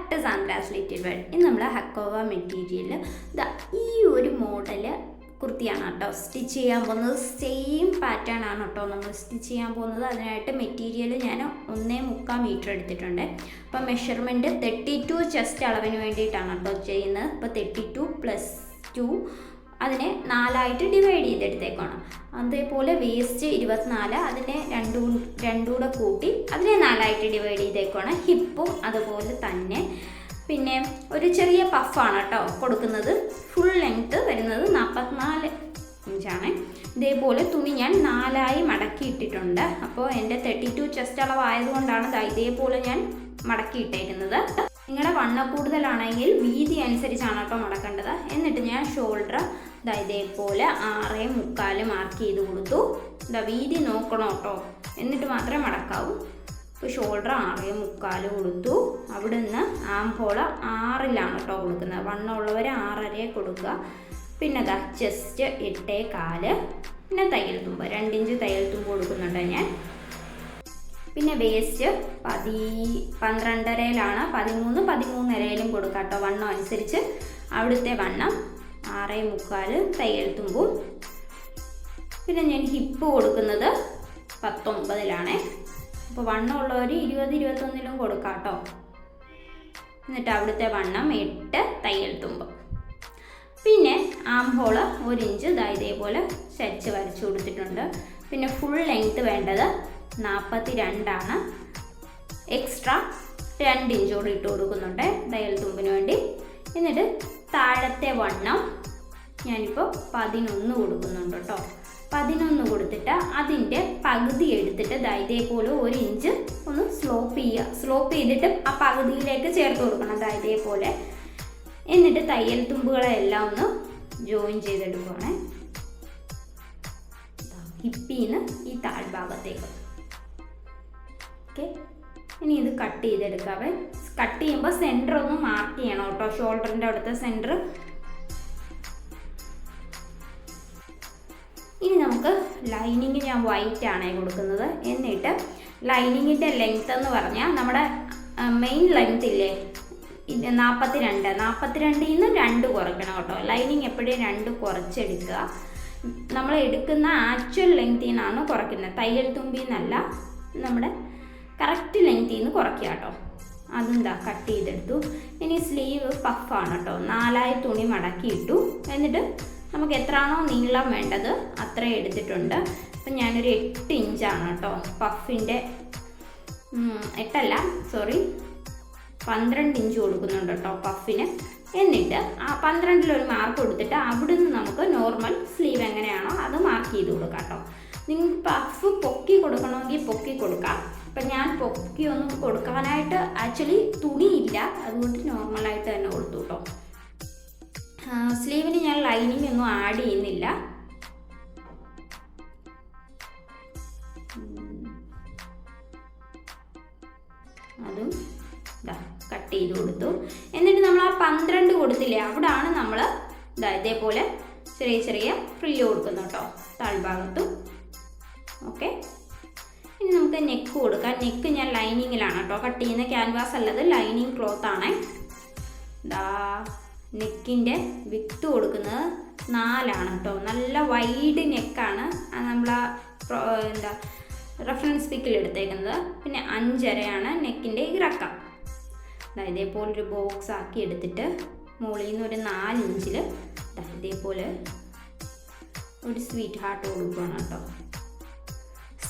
Back to Sandra's little world. ഇന്ന് നമ്മൾ ഹക്കോവ material ഈ ഒരു മോഡല് കുർത്തിയാണ് കേട്ടോ സ്റ്റിച്ച് ചെയ്യാൻ പോകുന്നത്. സെയിം പാറ്റേൺ ആണ് കേട്ടോ നമ്മൾ സ്റ്റിച്ച് ചെയ്യാൻ പോകുന്നത്. അതിനായിട്ട് മെറ്റീരിയൽ ഞാൻ 1.25 മീറ്റർ എടുത്തിട്ടുണ്ട്. അപ്പോൾ മെഷർമെൻറ്റ് 32 ചെസ്റ്റ് അളവിന് വേണ്ടിയിട്ടാണ് കേട്ടോ ചെയ്യുന്നത്. അപ്പോൾ 32 + 2 അതിനെ 4ആയിട്ട് ഡിവൈഡ് ചെയ്തെടുത്തേക്കണം. അതേപോലെ വേസ്റ്റ് 24, അതിനെ രണ്ടുകൂടെ കൂട്ടി അതിനെ 4ആയിട്ട് ഡിവൈഡ് ചെയ്തേക്കണം. ഹിപ്പും അതുപോലെ തന്നെ. പിന്നെ ഒരു ചെറിയ പഫാണ് കേട്ടോ കൊടുക്കുന്നത്. ഫുൾ ലെങ്ത്ത് വരുന്നത് 44 ഇഞ്ചാണ്. ഇതേപോലെ തുണി ഞാൻ 4ആയി മടക്കി ഇട്ടിട്ടുണ്ട്. അപ്പോൾ എൻ്റെ 32 ചെസ്റ്റ് അളവായതുകൊണ്ടാണ് ഇതേപോലെ ഞാൻ മടക്കി ഇട്ടേക്കുന്നത്. നിങ്ങളുടെ വണ്ണം കൂടുതലാണെങ്കിൽ വീതി അനുസരിച്ചാണ് കേട്ടോ മടക്കേണ്ടത്. എന്നിട്ട് ഞാൻ ഷോൾഡർ ഇതേപോലെ 6.25 മാർക്ക് ചെയ്ത് കൊടുത്തു. വീതി നോക്കണം കേട്ടോ, എന്നിട്ട് മാത്രമേ മടക്കാവൂ. ഇപ്പോൾ ഷോൾഡർ 6.25 കൊടുത്തു. അവിടെ നിന്ന് ആംഹോള് 6ലാണ് കേട്ടോ കൊടുക്കുന്നത്. വണ്ണമുള്ളവർ 6.5 കൊടുക്കുക. പിന്നെ ചെസ്റ്റ് 8.25, പിന്നെ തയ്യൽ തുമ്പ് 2 ഇഞ്ച് തയ്യൽ തുമ്പ് കൊടുക്കുന്നുണ്ട് ഞാൻ. പിന്നെ വേസ്റ്റ് 12.5-ലാണ്, 13, 13.5 കൊടുക്കാം കേട്ടോ വണ്ണം അനുസരിച്ച്. അവിടുത്തെ വണ്ണം 6.25 തയ്യൽ തുമ്പും. പിന്നെ ഞാൻ ഹിപ്പ് കൊടുക്കുന്നത് 19-ലാണ്. അപ്പോൾ വണ്ണമുള്ളവർ 20-21 കൊടുക്കാം കേട്ടോ. എന്നിട്ട് അവിടുത്തെ വണ്ണം 8 തയ്യൽ തുമ്പ്. പിന്നെ ആംഹോള് 1 ഇഞ്ച് ഇതേപോലെ സ്റ്റിച്ച് വരച്ചു കൊടുത്തിട്ടുണ്ട്. പിന്നെ ഫുൾ ലെങ്ത്ത് വേണ്ടത് 42ആണ്. എക്സ്ട്രാ 2 ഇഞ്ചോട് ഇട്ട് കൊടുക്കുന്നുണ്ട് തയ്യൽ തുമ്പിന് വേണ്ടി. എന്നിട്ട് താഴത്തെ വണ്ണം ഞാനിപ്പോൾ 11 കൊടുക്കുന്നുണ്ട് കേട്ടോ. 11 കൊടുത്തിട്ട് അതിൻ്റെ പകുതി എടുത്തിട്ട് ഇതേപോലെ 1 ഇഞ്ച് ഒന്ന് സ്ലോപ്പ് ചെയ്യുക. സ്ലോപ്പ് ചെയ്തിട്ട് ആ പകുതിയിലേക്ക് ചേർത്ത് കൊടുക്കണം ഇതേപോലെ. എന്നിട്ട് തയ്യൽ തുമ്പുകളെല്ലാം ഒന്ന് ജോയിൻ ചെയ്തെടുക്കുകയാണ് ഹിപ്പിന്ന് ഈ താഴ്ഭാഗത്തേക്ക്. ഓക്കെ, ഇനി ഇത് കട്ട് ചെയ്തെടുക്കാവേ. കട്ട് ചെയ്യുമ്പോൾ സെൻറ്റർ ഒന്ന് മാർക്ക് ചെയ്യണം കേട്ടോ, ഷോൾഡറിൻ്റെ അവിടുത്തെ സെൻറ്റർ. ഇനി നമുക്ക് ലൈനിങ് ഞാൻ വൈറ്റ് ആണ് കൊടുക്കുന്നത്. എന്നിട്ട് ലൈനിങ്ങിൻ്റെ ലെങ്ത്ത് എന്ന് പറഞ്ഞാൽ നമ്മുടെ മെയിൻ ലെങ്ത് ഇല്ലേ 42, 42-ൽ നിന്ന് 2 കുറയ്ക്കണം കേട്ടോ. ലൈനിങ് എപ്പോഴും 2 കുറച്ചെടുക്കുക. നമ്മൾ എടുക്കുന്ന ആക്ച്വൽ ലെങ്ത്തിൽ നിന്നാണ് കുറയ്ക്കുന്നത്, തയ്യൽ തുമ്പിൽ നിന്നല്ല. നമ്മുടെ കറക്റ്റ് ലെങ്ത്തിൽ നിന്ന് കുറയ്ക്കുക കേട്ടോ. അതും കട്ട് ചെയ്തെടുത്തു. ഇനി സ്ലീവ് പഫാണ് കേട്ടോ. 4ആയി തുണി മടക്കിയിട്ടു. എന്നിട്ട് നമുക്ക് എത്രയാണോ നീളം വേണ്ടത് അത്രയും എടുത്തിട്ടുണ്ട്. അപ്പം ഞാനൊരു 8 ഇഞ്ചാണ് കേട്ടോ പഫിൻ്റെ, 12 ഇഞ്ച് കൊടുക്കുന്നുണ്ട് കേട്ടോ പഫിന്. എന്നിട്ട് ആ 12-ൽ മാർക്ക് കൊടുത്തിട്ട് അവിടുന്ന് നമുക്ക് നോർമൽ സ്ലീവ് എങ്ങനെയാണോ അത് മാർക്ക് ചെയ്ത് കൊടുക്കാം കേട്ടോ. നിങ്ങൾക്ക് പഫ് പൊക്കി കൊടുക്കണമെങ്കിൽ പൊക്കി കൊടുക്കാം. അപ്പം ഞാൻ പൊക്കിയൊന്നും കൊടുക്കാനായിട്ട് ആക്ച്വലി തുണിയില്ല, അതുകൊണ്ട് നോർമലായിട്ട് തന്നെ കൊടുത്തു കേട്ടോ. സ്ലീവിന് ഞാൻ ലൈനിങ് ഒന്നും ആഡ് ചെയ്യുന്നില്ല. അതും കട്ട് ചെയ്ത് കൊടുത്തു. എന്നിട്ട് നമ്മൾ ആ 12 കൊടുത്തില്ലേ, അവിടാണ് നമ്മൾ ഇതേപോലെ ചെറിയ ചെറിയ ഫ്രില്ല് കൊടുക്കുന്നു കേട്ടോ താഴ്ഭാഗത്തും. ഓക്കെ, ഇനി നമുക്ക് നെക്ക് കൊടുക്കാം. നെക്ക് ഞാൻ ലൈനിങ്ങിലാണ് കേട്ടോ കട്ട് ചെയ്യുന്ന, ക്യാൻവാസ് അല്ലത്, ലൈനിങ് ക്ലോത്ത് ആണ്. നെക്കിൻ്റെ വിത്ത് കൊടുക്കുന്നത് 4ആണ് കേട്ടോ. നല്ല വൈഡ് നെക്കാണ് നമ്മൾ റെഫറൻസ് പിക്കിൽ എടുത്തേക്കുന്നത്. പിന്നെ 5.5-ആണ് നെക്കിൻ്റെ ഇറക്കം. ഇതേപോലൊരു ബോക്സ് ആക്കി എടുത്തിട്ട് മുകളിൽ നിന്ന് ഒരു 4 ഇഞ്ചിൽ ഇതേപോലെ ഒരു സ്വീറ്റ് ഹാർട്ട് കൊടുക്കുകയാണ് കേട്ടോ.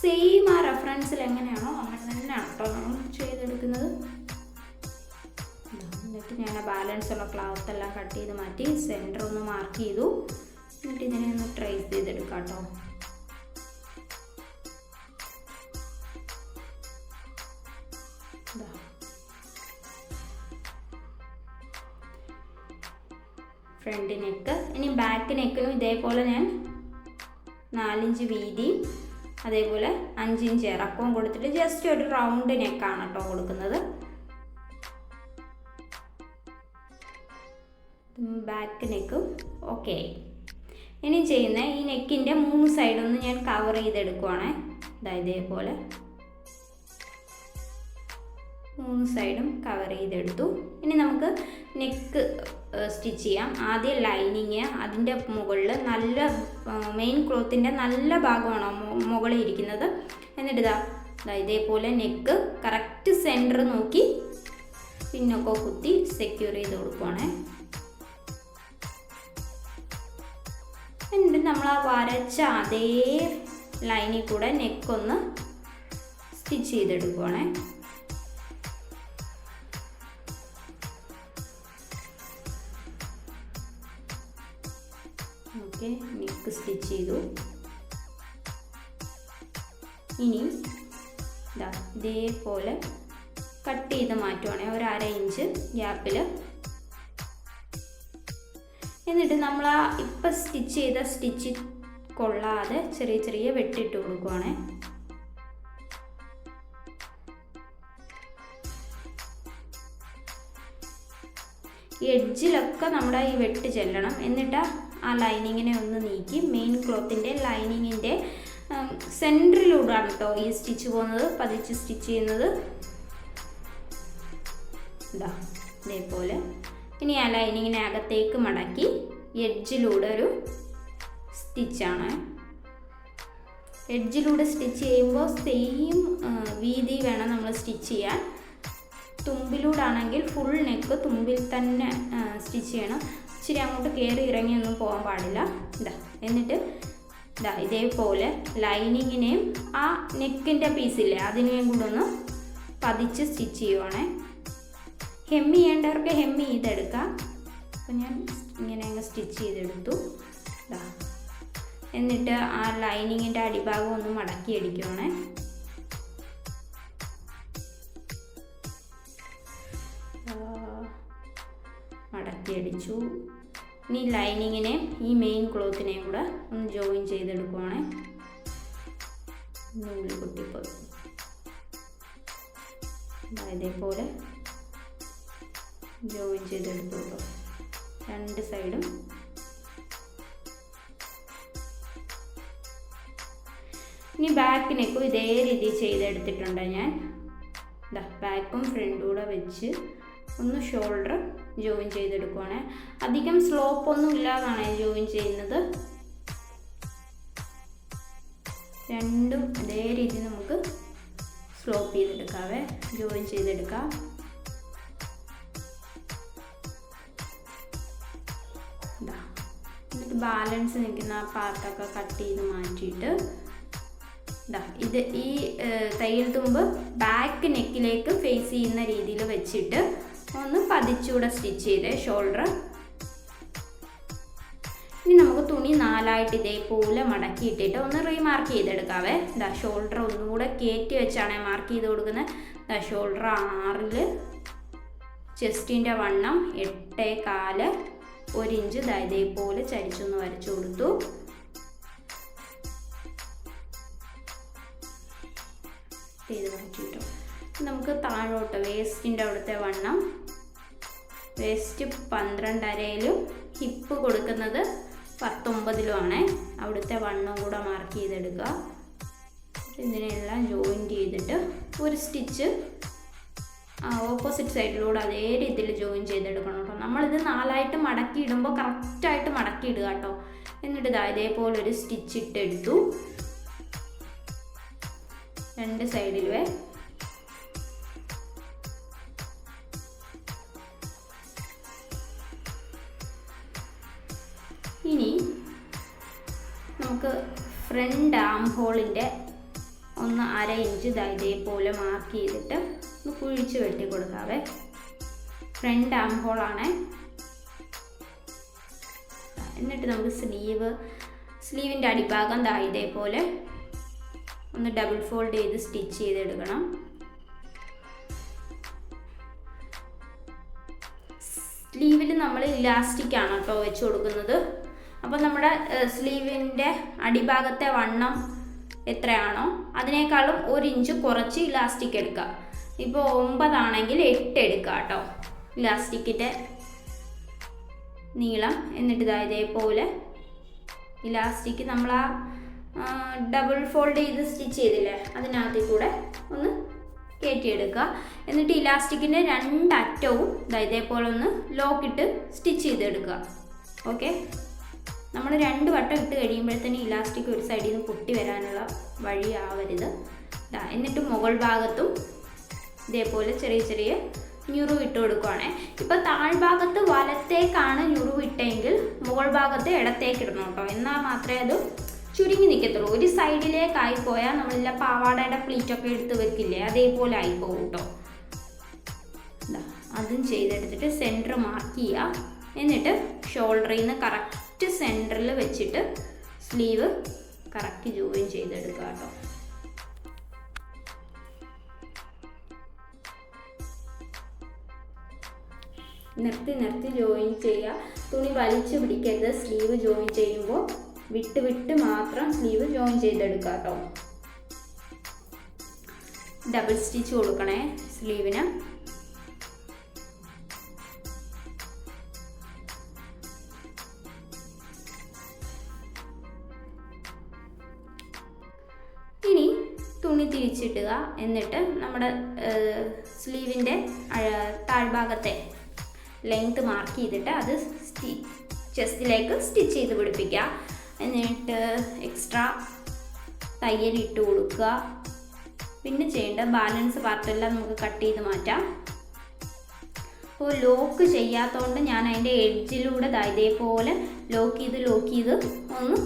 സെയിം ആ റെഫറൻസിൽ എങ്ങനെയാണോ അങ്ങനെ തന്നെയാണ് കേട്ടോ നമ്മൾ ചെയ്തെടുക്കുന്നത്. എന്നിട്ട് ഞാൻ ബാലൻസ് ഉള്ള ക്ലോത്ത് എല്ലാം കട്ട് ചെയ്ത് മാറ്റി സെൻറ്റർ ഒന്ന് മാർക്ക് ചെയ്തു. എന്നിട്ട് ഇതിനെ ഒന്ന് ട്രേസ് ചെയ്തെടുക്കാം കേട്ടോ. Front neck. ഇനി ബാക്ക് നെക്കിനും ഇതേപോലെ ഞാൻ 4 ഇഞ്ച് വീതി അതേപോലെ 5 ഇഞ്ച് ഇറക്കവും കൊടുത്തിട്ട് ജസ്റ്റ് ഒരു റൗണ്ട് നെക്കാണ് കേട്ടോ കൊടുക്കുന്നത്. ബാക്ക് നെക്കും ഓക്കെ. ഇനി ചെയ്യുന്ന ഈ നെക്കിൻ്റെ 3 സൈഡൊന്ന് ഞാൻ കവർ ചെയ്തെടുക്കുവാണ്. ഇതേപോലെ 3 സൈഡും കവർ ചെയ്തെടുത്തു. ഇനി നമുക്ക് നെക്ക് സ്റ്റിച്ച് ചെയ്യാം. ആദ്യം ലൈനിങ്, അതിൻ്റെ മുകളിൽ നല്ല മെയിൻ ക്ലോത്തിൻ്റെ നല്ല ഭാഗമാണ് മുകളിൽ ഇരിക്കുന്നത്. എന്നിട്ട് ഇതേപോലെ നെക്ക് കറക്റ്റ് സെൻറ്റർ നോക്കി പിന്നൊക്കെ കുത്തി സെക്യൂർ ചെയ്ത് കൊടുക്കുവാണേ. എന്നിട്ട് നമ്മൾ ആ വരച്ച അതേ ലൈനിൽ കൂടെ നെക്കൊന്ന് സ്റ്റിച്ച് ചെയ്തെടുക്കുവാണേ. ഓക്കെ, നെക്ക് സ്റ്റിച്ച് ചെയ്തു. ഇനി ഇതേപോലെ കട്ട് ചെയ്ത് മാറ്റുവാണേ, ഒരു 1/2 ഇഞ്ച് ഗ്യാപ്പിൽ. എന്നിട്ട് നമ്മൾ ആ ഇപ്പം സ്റ്റിച്ച് ചെയ്ത സ്റ്റിച്ച് കൊള്ളാതെ ചെറിയ ചെറിയ വെട്ടിട്ട് കൊടുക്കുവാണേ. എഡ്ജിലൊക്കെ നമ്മുടെ ഈ വെട്ട് ചെല്ലണം. എന്നിട്ട് ആ ലൈനിങ്ങിനെ ഒന്ന് നീക്കി മെയിൻ ക്ലോത്തിൻ്റെ ലൈനിങ്ങിൻ്റെ സെൻറ്ററിലൂടെയാണ് കേട്ടോ ഈ സ്റ്റിച്ച് പോകുന്നത്, പതിച്ച് സ്റ്റിച്ച് ചെയ്യുന്നത്. ഇതേപോലെ. ഇനി ആ ലൈനിങ്ങിനെ അകത്തേക്ക് മടക്കി എഡ്ജിലൂടെ ഒരു സ്റ്റിച്ചാണ്. എഡ്ജിലൂടെ സ്റ്റിച്ച് ചെയ്യുമ്പോൾ സെയിം വീതി വേണം നമ്മൾ സ്റ്റിച്ച് ചെയ്യാൻ. തുമ്പിലൂടെ ആണെങ്കിൽ ഫുൾ നെക്ക് തുമ്പിൽ തന്നെ സ്റ്റിച്ച് ചെയ്യണം. ഇച്ചിരി അങ്ങോട്ട് കയറി ഇറങ്ങിയൊന്നും പോകാൻ പാടില്ല. എന്നിട്ട് ഇതേപോലെ ലൈനിങ്ങിനെയും ആ നെക്കിൻ്റെ പീസില്ലേ അതിനെയും കൂടെ ഒന്ന് പതിച്ച് സ്റ്റിച്ച് ചെയ്യുവാണേ. ഹെമ്മി ചെയ്യേണ്ടവർക്ക് ഹെമ്മി ചെയ്തെടുക്കാം. അപ്പോൾ ഞാൻ ഇങ്ങനെ അങ്ങ് സ്റ്റിച്ച് ചെയ്തെടുത്തു. എന്നിട്ട് ആ ലൈനിങ്ങിൻ്റെ അടിഭാഗം ഒന്ന് മടക്കി അടിക്കുവാണേ. മടക്കി അടിച്ചു. ഇനി ലൈനിങ്ങിനെ ഈ മെയിൻ ക്ലോത്തിനെയും കൂടെ ഒന്ന് ജോയിൻ ചെയ്തെടുക്കുവാണേ. നൂല് പൊട്ടിപ്പോയി. ഇതേപോലെ ജോയിൻ ചെയ്തെടുത്തു കേട്ടോ, 2 സൈഡും. ഇനി ബാക്ക് നെക്കും ഇതേ രീതിയിൽ ചെയ്തെടുത്തിട്ടുണ്ട് ഞാൻ. ബാക്കും ഫ്രണ്ടും കൂടെ വെച്ച് ഒന്ന് ഷോൾഡർ ജോയിൻ ചെയ്തെടുക്കുവാണ്. അധികം സ്ലോപ്പൊന്നും ഇല്ലാതാണ് ജോയിൻ ചെയ്യുന്നത്. രണ്ടും അതേ രീതിയിൽ നമുക്ക് സ്ലോപ്പ് ചെയ്തെടുക്കാവേ, ജോയിൻ ചെയ്തെടുക്കാം. എന്നിട്ട് ബാലൻസ് നിൽക്കുന്ന ആ പാർട്ടൊക്കെ കട്ട് ചെയ്ത് മാറ്റിയിട്ട് ഇത് ഈ തയ്യൽ തുമ്പ് ബാക്ക് നെക്കിലേക്ക് ഫേസ് ചെയ്യുന്ന രീതിയിൽ വെച്ചിട്ട് ഒന്ന് പതിച്ചുകൂടെ സ്റ്റിച്ച് ചെയ്തേ ഷോൾഡർ. ഇനി നമുക്ക് തുണി 4ആയിട്ട് ഇതേപോലെ മടക്കിയിട്ടിട്ട് ഒന്ന് റീമാർക്ക് ചെയ്തെടുക്കാവേ. ഷോൾഡർ ഒന്നുകൂടെ കയറ്റി വെച്ചാണ് മാർക്ക് ചെയ്ത് കൊടുക്കുന്നത്. ഷോൾഡർ 6, ചെസ്റ്റിൻ്റെ വണ്ണം 8.25, 1 ഇഞ്ച് ഇതേപോലെ ചരിച്ചൊന്ന് വരച്ചു കൊടുത്തു. ചെയ്ത് മാറ്റിയിട്ടു. നമുക്ക് താഴോട്ട് വേസ്റ്റിൻ്റെ അവിടുത്തെ വണ്ണം, വേസ്റ്റ് 12.5-ലും ഹിപ്പ് കൊടുക്കുന്നത് 19-ലുമാണ്. അവിടുത്തെ വണ്ണം കൂടെ മാർക്ക് ചെയ്തെടുക്കുക. ഇതിനെല്ലാം ജോയിൻ ചെയ്തിട്ട് ഒരു സ്റ്റിച്ച് ഓപ്പോസിറ്റ് സൈഡിലൂടെ അതേ രീതിയിൽ ജോയിൻ ചെയ്തെടുക്കണം കേട്ടോ. നമ്മളിത് 4ആയിട്ട് മടക്കി ഇടുമ്പോൾ കറക്റ്റായിട്ട് മടക്കി ഇടുക കേട്ടോ. എന്നിട്ട് ഇതേപോലെ ഒരു സ്റ്റിച്ച് ഇട്ടെടുത്തു 2 സൈഡിലുവേ. ഇനി നമുക്ക് ഫ്രണ്ട് ആം ഹോളിൻ്റെ 1/2 ഇഞ്ച് ഇതേപോലെ മാർക്ക് ചെയ്തിട്ട് ഒന്ന് കുഴിച്ച് വെട്ടി കൊടുക്കാവേ. ഫ്രണ്ട് ആം ഹോളാണ്. എന്നിട്ട് നമുക്ക് സ്ലീവിൻ്റെ അടിഭാഗം ഇതേപോലെ ഒന്ന് ഡബിൾ ഫോൾഡ് ചെയ്ത് സ്റ്റിച്ച് ചെയ്തെടുക്കണം. സ്ലീവിൽ നമ്മൾ ഇലാസ്റ്റിക് ആണ് കേട്ടോ വെച്ച് കൊടുക്കുന്നത്. അപ്പോൾ നമ്മുടെ സ്ലീവിൻ്റെ അടിഭാഗത്തെ വണ്ണം എത്രയാണോ അതിനേക്കാളും 1 ഇഞ്ച് കുറച്ച് ഇലാസ്റ്റിക് എടുക്കുക. ഇപ്പോൾ 9 ആണെങ്കിൽ 8 എടുക്കുക കേട്ടോ ഇലാസ്റ്റിക്കിൻ്റെ നീളം. എന്നിട്ട് ഇതേപോലെ ഇലാസ്റ്റിക് നമ്മൾ ആ ഡബിൾ ഫോൾഡ് ചെയ്ത് സ്റ്റിച്ച് ചെയ്തില്ലേ അതിനകത്ത് കൂടെ ഒന്ന് കയറ്റിയെടുക്കുക. എന്നിട്ട് ഇലാസ്റ്റിക്കിൻ്റെ 2 അറ്റവും ഇതേപോലെ ഒന്ന് ലോക്കിട്ട് സ്റ്റിച്ച് ചെയ്തെടുക്കുക. ഓക്കെ, നമ്മൾ 2 വട്ടം ഇട്ട് കഴിയുമ്പോഴത്തേന് ഇലാസ്റ്റിക് ഒരു സൈഡിൽ നിന്ന് പൊട്ടി വരാനുള്ള വഴിയാവരുത്. എന്നിട്ട് മുകൾ ഭാഗത്തും ഇതേപോലെ ചെറിയ ചെറിയ ഞുറിവ് ഇട്ട് കൊടുക്കുകയാണേ. ഇപ്പോൾ താഴ്ഭാഗത്ത് വലത്തേക്കാണ് ഞുറിവ് ഇട്ടെങ്കിൽ മുകൾ ഭാഗത്ത് ഇടത്തേക്ക് ഇടണം കേട്ടോ. എന്നാൽ മാത്രമേ അത് ചുരുങ്ങി നിൽക്കത്തുള്ളൂ. ഒരു സൈഡിലേക്കായി പോയാൽ നമ്മളില്ല പാവാടയുടെ പ്ലീറ്റൊക്കെ എടുത്ത് വെക്കില്ലേ, അതേപോലെ ആയിപ്പോകും കേട്ടോ. അതും ചെയ്തെടുത്തിട്ട് സെൻറ്റർ മാർക്ക് ചെയ്യുക. എന്നിട്ട് ഷോൾഡറിൽ നിന്ന് കറക്റ്റ് സെൻറ്ററിൽ വെച്ചിട്ട് സ്ലീവ് കറക്റ്റ് ജോയിൻ ചെയ്തെടുക്കുക കേട്ടോ. നിർത്തി ജോയിൻ ചെയ്യുക. തുണി വലിച്ചു പിടിക്കരുത്. സ്ലീവ് ജോയിൻ ചെയ്യുമ്പോൾ വിട്ട് മാത്രം സ്ലീവ് ജോയിൻ ചെയ്തെടുക്കുക കേട്ടോ. ഡബിൾ സ്റ്റിച്ച് കൊടുക്കണേ സ്ലീവിന്. ഇനി തുണി തിരിച്ചിടുക. എന്നിട്ട് നമ്മുടെ സ്ലീവിൻ്റെ താഴ്ഭാഗത്തെ ലെങ്ത് മാർക്ക് ചെയ്തിട്ട് അത് ചെസ്റ്റിലേക്ക് സ്റ്റിച്ച് ചെയ്ത് പിടിപ്പിക്കുക. എന്നിട്ട് എക്സ്ട്രാ തയ്യൽ ഇട്ട് കൊടുക്കുക. പിന്നെ ചെയ്യേണ്ട ബാലൻസ് പാർട്ടെല്ലാം നമുക്ക് കട്ട് ചെയ്ത് മാറ്റാം. അപ്പോൾ ലോക്ക് ചെയ്യാത്തതുകൊണ്ട് ഞാൻ അതിൻ്റെ എഡ്ജിലൂടെ ഇതേപോലെ ലോക്ക് ചെയ്ത് ഒന്ന്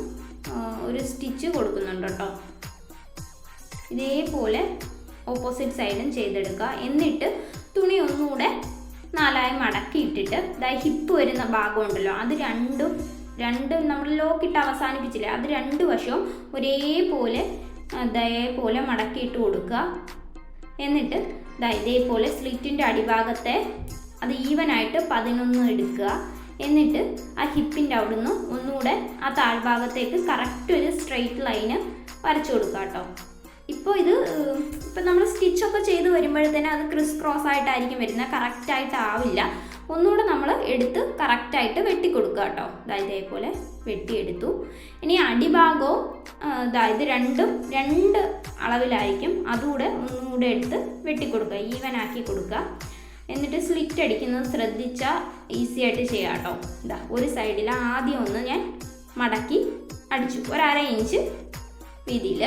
ഒരു സ്റ്റിച്ച് കൊടുക്കുന്നുണ്ട് കേട്ടോ. ഇതേപോലെ ഓപ്പോസിറ്റ് സൈഡും ചെയ്തെടുക്കുക. എന്നിട്ട് തുണി ഒന്നുകൂടെ 4 മടക്കി ഇട്ടിട്ട് ഹിപ്പ് വരുന്ന ഭാഗമുണ്ടല്ലോ, അത് രണ്ടും നമ്മൾ ലോക്കിട്ട് അവസാനിപ്പിച്ചില്ലേ, അത് 2 വശവും ഇതേപോലെ മടക്കിയിട്ട് കൊടുക്കുക. എന്നിട്ട് ഇതേപോലെ സ്ലിറ്റിൻ്റെ അടിഭാഗത്തെ അത് ഈവനായിട്ട് 11 എടുക്കുക. എന്നിട്ട് ആ ഹിപ്പിൻ്റെ അവിടുന്ന് ഒന്നുകൂടെ ആ താഴ്ഭാഗത്തേക്ക് കറക്റ്റ് ഒരു സ്ട്രെയിറ്റ് ലൈന് വരച്ചു കൊടുക്കുക കേട്ടോ. ഇപ്പോൾ നമ്മൾ സ്റ്റിച്ചൊക്കെ ചെയ്ത് വരുമ്പോഴത്തേന് അത് ക്രിസ് ക്രോസ് ആയിട്ടായിരിക്കും വരുന്നത്, കറക്റ്റായിട്ടാവില്ല. ഒന്നുകൂടെ നമ്മൾ എടുത്ത് കറക്റ്റായിട്ട് വെട്ടിക്കൊടുക്കുക കേട്ടോ. ഇതേപോലെ വെട്ടിയെടുത്തു. ഇനി അടിഭാഗവും ഇത് രണ്ടും 2 അളവിലായിരിക്കും, അതുകൂടെ ഒന്നുകൂടെ എടുത്ത് വെട്ടിക്കൊടുക്കുക, ഈവനാക്കി കൊടുക്കുക. എന്നിട്ട് സ്ലിറ്റ് അടിക്കുന്നത് ശ്രദ്ധിച്ചാൽ ഈസി ആയിട്ട് ചെയ്യാം കേട്ടോ. ഒരു സൈഡിൽ ആദ്യം ഒന്ന് ഞാൻ മടക്കി അടിച്ചു, 1/2 ഇഞ്ച് വീതിയിൽ.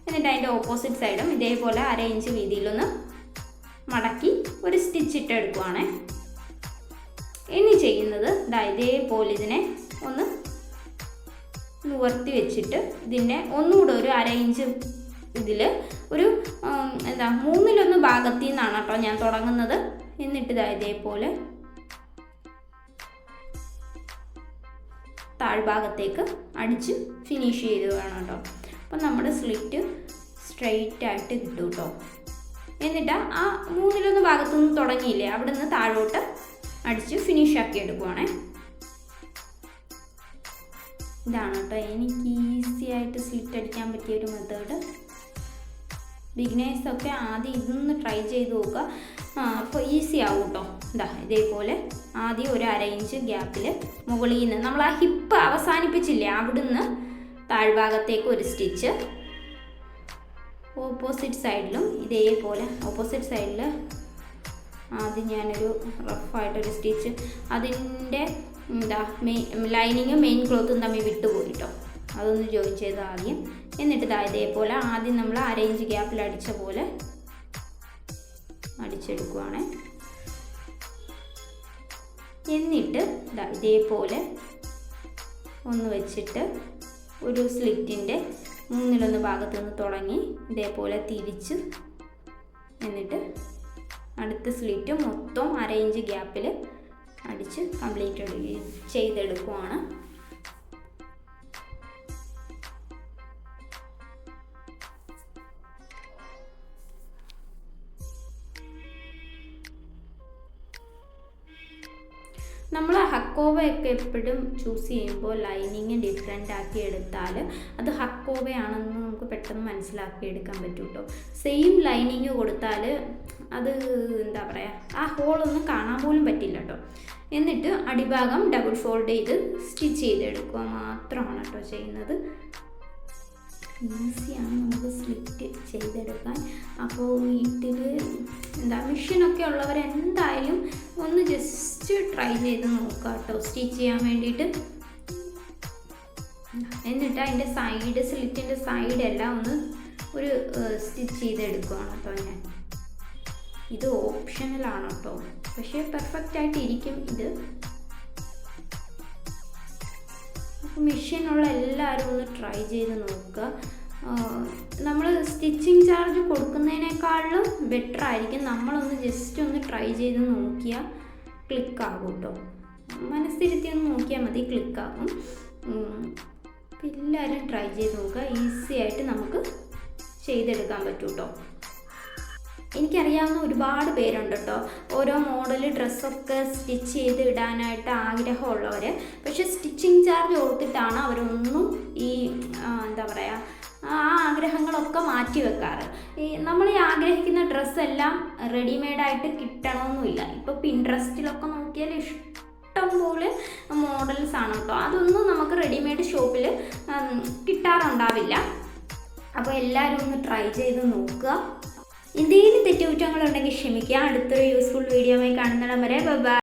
എന്നിട്ട് അതിൻ്റെ ഓപ്പോസിറ്റ് സൈഡും ഇതേപോലെ 1/2 ഇഞ്ച് വീതിയിലൊന്ന് മടക്കി ഒരു സ്റ്റിച്ച് ഇട്ടെടുക്കുവാണേ. ഇനി ചെയ്യുന്നത് ഇതേപോലെ ഇതിനെ ഒന്ന് നിവർത്തി വെച്ചിട്ട് ഇതിനെ ഒന്നുകൂടെ ഒരു 1/2 ഇഞ്ച് ഇതിൽ ഒരു 3/1 ഭാഗത്തിൽ നിന്നാണ് കേട്ടോ ഞാൻ തുടങ്ങുന്നത്. എന്നിട്ട് ഇതേപോലെ താഴ്ഭാഗത്തേക്ക് അടിച്ച് ഫിനിഷ് ചെയ്ത് വേണം കേട്ടോ. അപ്പം നമ്മുടെ സ്ലിറ്റ് സ്ട്രെയിറ്റ് ആയിട്ട് കിട്ടും കേട്ടോ. എന്നിട്ട് ആ 3/1 ഭാഗത്തു നിന്ന് തുടങ്ങിയില്ലേ, അവിടെ നിന്ന് താഴോട്ട് അടിച്ച് ഫിനിഷ് ആക്കി എടുക്കുവാണേ. ഇതാണ് കേട്ടോ എനിക്ക് ഈസി ആയിട്ട് സ്ലിറ്റ് അടിക്കാൻ പറ്റിയ ഒരു മെത്തേഡ്. ബിഗിനേഴ്സൊക്കെ ആദ്യം ഇതൊന്ന് ട്രൈ ചെയ്ത് നോക്കുക, അപ്പോൾ ഈസി ആവും കേട്ടോ. ഇതേപോലെ ആദ്യം ഒരു 1/2 ഇഞ്ച് ഗ്യാപ്പിൽ മുകളിൽ നിന്ന് നമ്മൾ ആ ഹിപ്പ് അവസാനിപ്പിച്ചില്ലേ, അവിടുന്ന് താഴ്ഭാഗത്തേക്ക് ഒരു സ്റ്റിച്ച്. ഓപ്പോസിറ്റ് സൈഡിലും ഇതേപോലെ ഓപ്പോസിറ്റ് സൈഡിൽ ആദ്യം ഞാനൊരു റഫായിട്ടൊരു സ്റ്റിച്ച്, അതിൻ്റെ ലൈനിങ്ങും മെയിൻ ക്ലോത്തും തമ്മിൽ വിട്ടുപോയിട്ടോ, അതൊന്ന് ജോയിൻ ചെയ്ത് ആദ്യം. എന്നിട്ട് ഇതേപോലെ ആദ്യം നമ്മൾ 1/2 ഇഞ്ച് ഗ്യാപ്പിൽ അടിച്ച പോലെ അടിച്ചെടുക്കുവാണ്. എന്നിട്ട് ഇതേപോലെ ഒന്ന് വെച്ചിട്ട് ഒരു സ്ലിറ്റിൻ്റെ 3/1 ഭാഗത്തു നിന്ന് തുടങ്ങി ഇതേപോലെ തിരിച്ച്, എന്നിട്ട് അടുത്ത സ്ലിറ്റ് മൊത്തം 1/2 ഇഞ്ച് ഗ്യാപ്പിൽ അടിച്ച് കംപ്ലീറ്റ് ചെയ്തെടുക്കുവാണ്. നമ്മൾ ഹക്കോവയൊക്കെ എപ്പോഴും ചൂസ് ചെയ്യുമ്പോൾ ലൈനിങ് ഡിഫറെൻ്റ് ആക്കി എടുത്താൽ അത് ഹക്കോവയാണെന്ന് നമുക്ക് പെട്ടെന്ന് മനസ്സിലാക്കി എടുക്കാൻ പറ്റും കേട്ടോ. സെയിം ലൈനിങ് കൊടുത്താൽ അത് എന്താ പറയുക, ആ ഹോളൊന്നും കാണാൻ പോലും പറ്റില്ല കേട്ടോ. എന്നിട്ട് അടിഭാഗം ഡബിൾ ഫോൾഡ് ചെയ്ത് സ്റ്റിച്ച് ചെയ്തെടുക്കുക മാത്രമാണ് കേട്ടോ ചെയ്യുന്നത്. ഈസിയാണ് നമുക്ക് സ്ലിറ്റ് ചെയ്തെടുക്കാൻ. അപ്പോൾ വീട്ടിൽ മെഷീനൊക്കെ ഉള്ളവർ എന്തായാലും ഒന്ന് ജസ്റ്റ് ട്രൈ ചെയ്ത് നോക്കുക കേട്ടോ സ്റ്റിച്ച് ചെയ്യാൻ വേണ്ടിയിട്ട്. എന്നിട്ട് അതിൻ്റെ സൈഡ്, സ്ലിറ്റിൻ്റെ സൈഡെല്ലാം ഒന്ന് ഒരു സ്റ്റിച്ച് ചെയ്തെടുക്കുകയാണ് കേട്ടോ ഞാൻ. ഇത് ഓപ്ഷണലാണ് കേട്ടോ, പക്ഷേ പെർഫെക്റ്റ് ആയിട്ട് ഇരിക്കും ഇത്. മെഷീനുള്ള എല്ലാവരും ഒന്ന് ട്രൈ ചെയ്ത് നോക്കുക. നമ്മൾ സ്റ്റിച്ചിങ് ചാർജ് കൊടുക്കുന്നതിനേക്കാളും ബെറ്റർ ആയിരിക്കും നമ്മളൊന്ന് ജസ്റ്റ് ഒന്ന് ട്രൈ ചെയ്ത് നോക്കിയാൽ ക്ലിക്കാകും കേട്ടോ. മനസ്സിരുത്തി ഒന്ന് നോക്കിയാൽ മതി, ക്ലിക്കാകും. എല്ലാവരും ട്രൈ ചെയ്ത് നോക്കുക, ഈസി ആയിട്ട് നമുക്ക് ചെയ്തെടുക്കാൻ പറ്റും കേട്ടോ. എനിക്കറിയാവുന്ന ഒരുപാട് പേരുണ്ട് കേട്ടോ, ഓരോ മോഡൽ ഡ്രസ്സൊക്കെ സ്റ്റിച്ച് ചെയ്ത് ഇടാനായിട്ട് ആഗ്രഹമുള്ളവർ. പക്ഷേ സ്റ്റിച്ചിങ് ചാർജ് കൊടുത്തിട്ടാണ് അവരൊന്നും ഈ ആ ആഗ്രഹങ്ങളൊക്കെ മാറ്റി വെക്കാറ്. നമ്മൾ ഈ ആഗ്രഹിക്കുന്ന ഡ്രസ്സെല്ലാം റെഡിമെയ്ഡായിട്ട് കിട്ടണമെന്നില്ല. ഇപ്പോൾ പിൻട്രസ്റ്റിലൊക്കെ നോക്കിയാൽ ഇഷ്ടംപോലെ മോഡൽസ് ആണ് കേട്ടോ. അതൊന്നും നമുക്ക് റെഡിമെയ്ഡ് ഷോപ്പിൽ കിട്ടാറുണ്ടാവില്ല. അപ്പോൾ എല്ലാവരും ഒന്ന് ട്രൈ ചെയ്ത് നോക്കുക. എന്തെങ്കിലും തെറ്റുകുറ്റങ്ങളുണ്ടെങ്കിൽ ക്ഷമിക്കുക. അടുത്തൊരു യൂസ്ഫുൾ വീഡിയോയുമായി കാണുന്നിടം വരെ ബൈ.